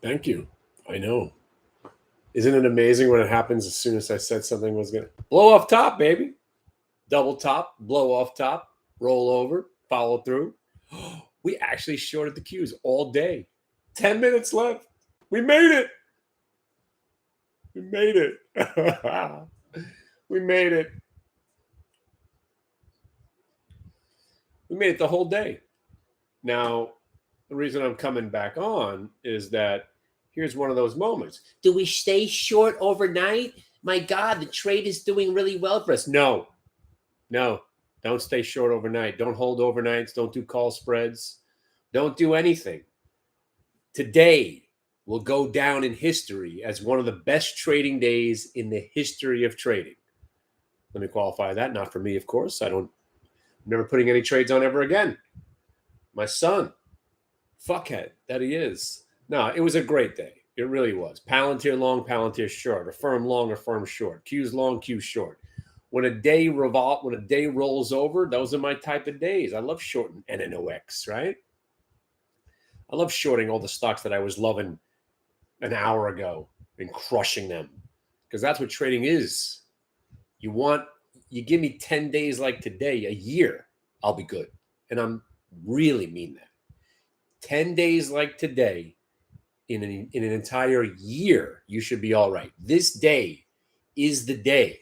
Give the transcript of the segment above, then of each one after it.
Thank you. I know. Isn't it amazing when it happens as soon as I said something was going to blow off top, baby? Double top, blow off top, roll over, follow through. We actually shorted the cues all day. 10 minutes left. We made it. We made it. We made it. We made it the whole day. Now, the reason I'm coming back on is that here's one of those moments. Do we stay short overnight? My God, the trade is doing really well for us. No, don't stay short overnight. Don't hold overnights. Don't do call spreads. Don't do anything. Today will go down in history as one of the best trading days in the history of trading. Let me qualify that. Not for me, of course. I'm never putting any trades on ever again. My son, fuckhead that he is. No, it was a great day. It really was. Palantir long, Palantir short. Affirm long, Affirm short. Q's long, Q short. When a day rolls over, those are my type of days. I love shorting NNOX, right? I love shorting all the stocks that I was loving an hour ago and crushing them, because that's what trading is. You give me 10 days like today, a year, I'll be good. And I'm really mean that. 10 days like today in an entire year, you should be all right. This day is the day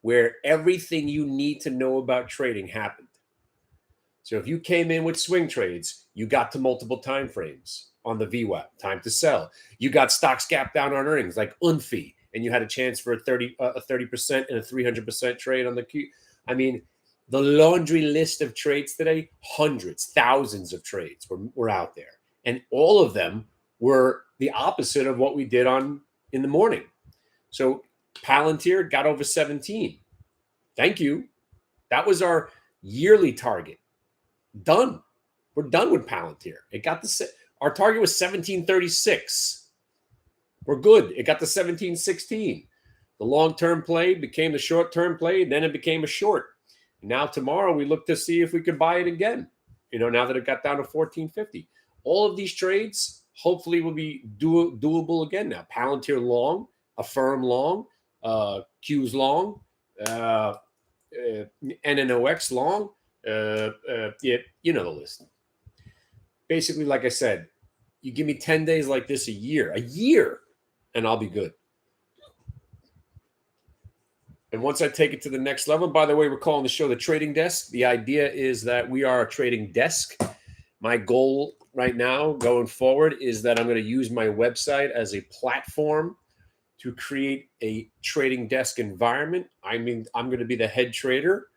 where everything you need to know about trading happened. So if you came in with swing trades, you got to multiple time frames on the VWAP, time to sell. You got stocks gap down on earnings like UNFI, and you had a chance for a 30% and a 300% trade on the Q. I mean, the laundry list of trades today, hundreds, thousands of trades were out there. And all of them were the opposite of what we did in the morning. So Palantir got over 17. Thank you. That was our yearly target. Done. We're done with Palantir. Our target was 1736. We're good. It got to 1716. The long-term play became the short-term play, and then it became a short. Now tomorrow we look to see if we could buy it again. Now that it got down to 1450. All of these trades hopefully will be doable again now. Palantir long, Affirm long, Q's long, NNOX long. Yeah, you know the list. Basically, like I said, you give me 10 days like this a year, and I'll be good. And once I take it to the next level, by the way, we're calling the show the Trading Desk. The idea is that we are a trading desk. My goal right now going forward is that I'm going to use my website as a platform to create a trading desk environment. I mean, I'm going to be the head trader.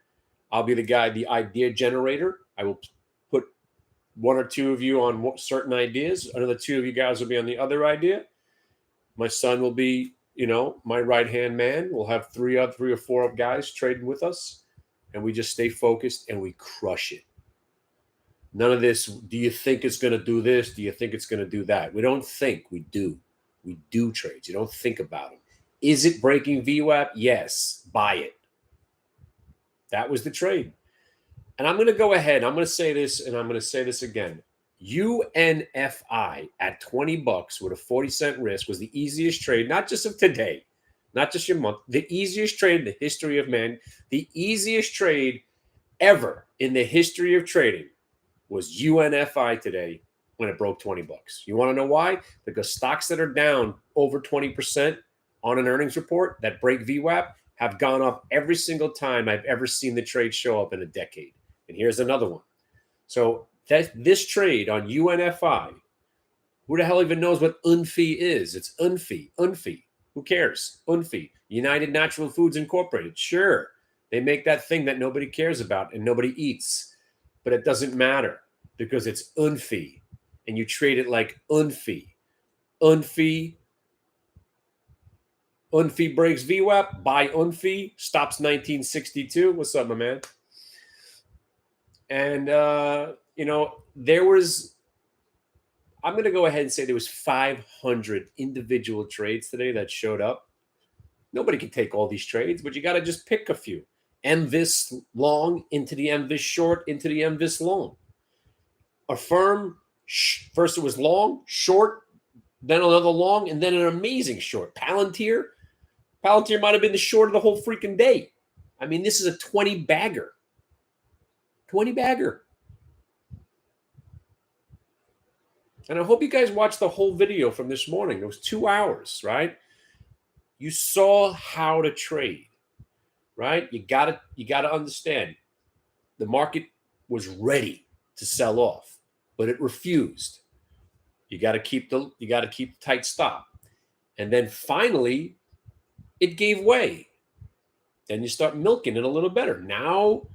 I'll be the guy, the idea generator. I will put one or two of you on certain ideas. Another two of you guys will be on the other idea. My son will be, my right-hand man. We'll have three or four guys trading with us, and we just stay focused and we crush it. None of this, do you think it's going to do this? Do you think it's going to do that? We don't think, we do. We do trades. You don't think about them. Is it breaking VWAP? Yes. Buy it. That was the trade. And I'm going to go ahead. I'm going to say this, and I'm going to say this again. UNFI at $20 with a 40-cent risk was the easiest trade, not just of today, not just your month, the easiest trade in the history of man, the easiest trade ever in the history of trading was UNFI today when it broke $20. You want to know why? Because stocks that are down over 20% on an earnings report that break VWAP have gone up every single time I've ever seen the trade show up in a decade. And here's another one. So this trade on UNFI, who the hell even knows what UNFI is? It's UNFI. Who cares? UNFI, United Natural Foods Incorporated. Sure, they make that thing that nobody cares about and nobody eats. But it doesn't matter because it's UNFI. And you trade it like UNFI. UNFI breaks VWAP, buy UNFI, stops 1962. What's up, my man? And, there was, I'm going to go ahead and say there was 500 individual trades today that showed up. Nobody can take all these trades, but you got to just pick a few. MVIS long into the MVIS short into the MVIS long. Affirm, first it was long, short, then another long, and then an amazing short. Palantir might have been the short of the whole freaking day. I mean, this is a 20 bagger. 20 bagger. And I hope you guys watched the whole video from this morning. It was 2 hours, right? You saw how to trade, right? You gotta understand. The market was ready to sell off, but it refused. You got to keep the tight stop. And then finally it gave way. Then you start milking it a little better. Now,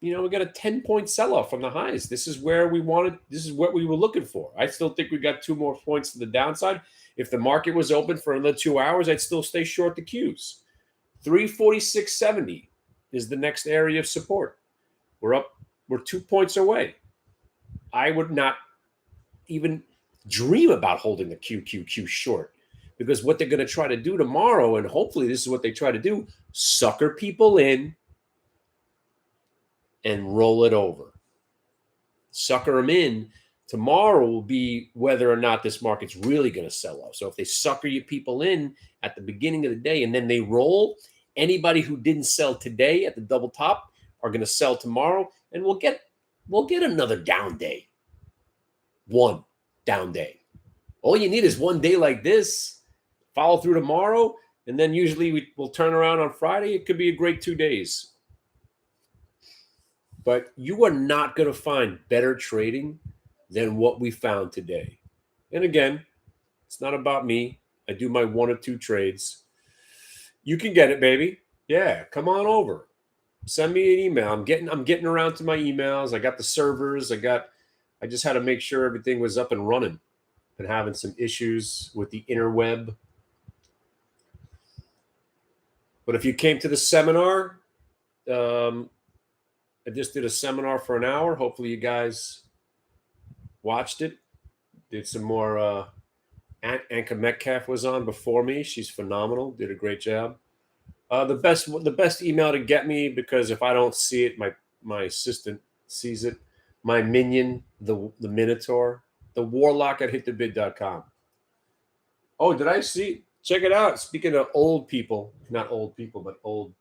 we got a 10-point sell-off from the highs. This is where we wanted. This is what we were looking for. I still think we got 2 more points to the downside. If the market was open for another 2 hours, I'd still stay short the Qs. 346.70 is the next area of support. We're 2 points away. I would not even dream about holding the QQQ short, because what they're going to try to do tomorrow, and hopefully this is what they try to do, sucker people in and roll it over. Sucker them in. Tomorrow will be whether or not this market's really going to sell off. So if they sucker you people in at the beginning of the day and then they roll, anybody who didn't sell today at the double top are going to sell tomorrow, and we'll get another down day. One down day. All you need is one day like this, follow through tomorrow, and then usually we'll turn around on Friday. It could be a great 2 days. But you are not going to find better trading than what we found today. And again, it's not about me. I do my 1 or 2 trades. You can get it, baby. Yeah, come on over. Send me an email. I'm getting around to my emails. I got the servers. I just had to make sure everything was up and running. Been having some issues with the interweb. But if you came to the seminar, I just did a seminar for an hour. Hopefully you guys watched it. Did some more. Anka Metcalf was on before me. She's phenomenal. Did a great job. The best email to get me, because if I don't see it, my assistant sees it. My minion, the Minotaur, the Warlock at hitthebid.com. Oh, did I see? Check it out. Speaking of old people, not old people, but old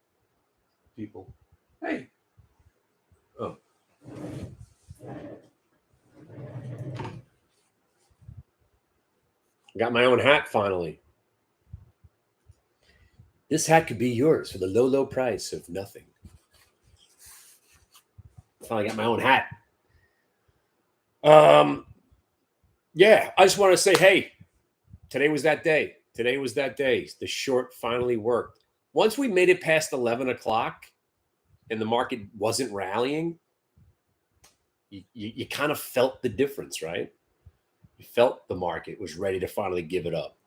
people. Hey. Oh. Got my own hat finally. This hat could be yours for the low, low price of nothing. Finally got my own hat. Yeah, I just want to say, hey, today was that day. Today was that day. The short finally worked. Once we made it past 11 o'clock and the market wasn't rallying, you kind of felt the difference, right? You felt the market was ready to finally give it up.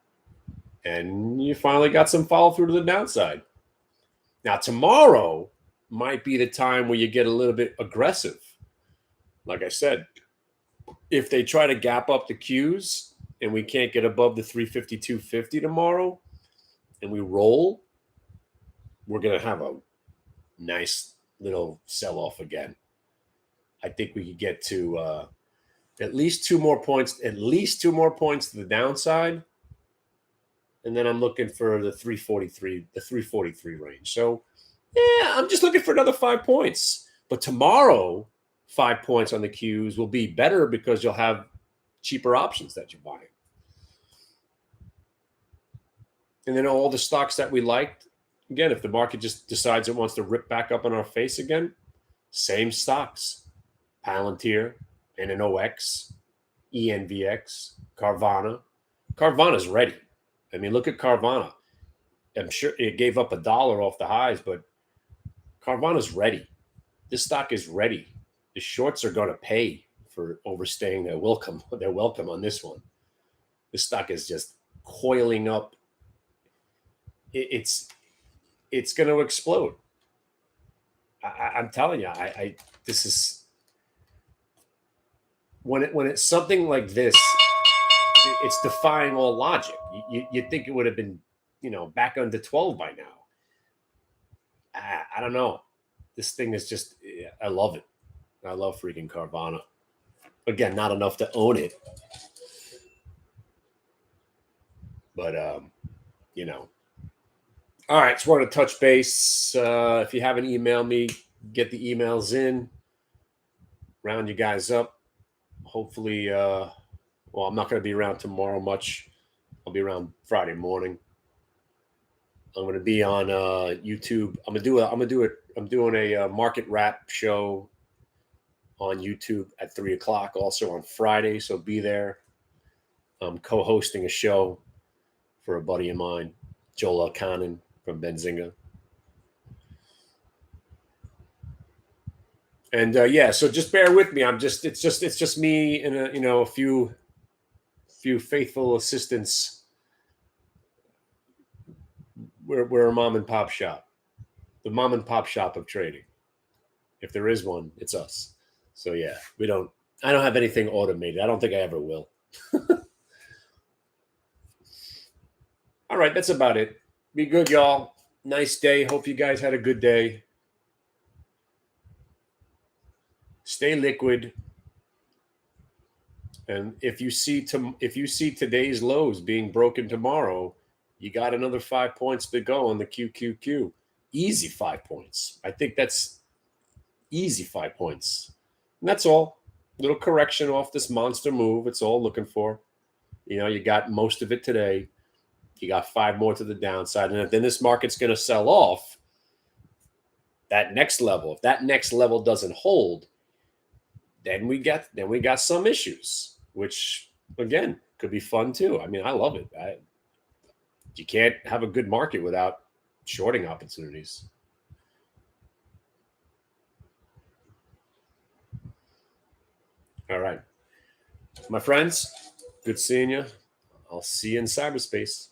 And you finally got some follow through to the downside. Now, tomorrow might be the time where you get a little bit aggressive. Like I said, if they try to gap up the Qs and we can't get above the 352.50 tomorrow and we roll, we're going to have a nice little sell-off again. I think we could get to at least 2 more points to the downside. And then I'm looking for the 343 range. So, yeah, I'm just looking for another 5 points. But tomorrow, 5 points on the Qs will be better because you'll have cheaper options that you're buying. And then all the stocks that we liked, again, if the market just decides it wants to rip back up in our face again, same stocks. Palantir, NNOX, ENVX, Carvana. Carvana's ready. I mean, look at Carvana. I'm sure it gave up $1 off the highs, but Carvana's ready. This stock is ready. The shorts are going to pay for overstaying their welcome on this one. This stock is just coiling up. It's going to explode. I'm telling you, this is when it's something like this. It's defying all logic. You'd think it would have been, back under 12 by now. I don't know. This thing is just, I love it. I love freaking Carvana. Again, not enough to own it. But you know. All right, just wanted to touch base. If you haven't emailed me, get the emails in. Round you guys up. Hopefully, well, I'm not going to be around tomorrow much. I'll be around Friday morning. I'm going to be on YouTube. I'm doing a market wrap show on YouTube at 3:00. Also on Friday, so be there. I'm co-hosting a show for a buddy of mine, Joel Elkanen from Benzinga. And yeah, so just bear with me. It's just me and a few faithful assistants. We're a mom and pop shop, the mom and pop shop of trading. If there is one, it's us. So yeah, I don't have anything automated. I don't think I ever will. All right, that's about it. Be good, y'all. Nice day. Hope you guys had a good day. Stay liquid. And if you see today's lows being broken tomorrow, you got another 5 points to go on the QQQ. Easy 5 points. I think that's easy 5 points. And that's all. Little correction off this monster move. It's all looking for. You got most of it today. You got 5 more to the downside. And then this market's going to sell off that next level. If that next level doesn't hold, then we got some issues, which again could be fun too. I mean, I love it. You can't have a good market without shorting opportunities. All right, my friends, good seeing you. I'll see you in cyberspace.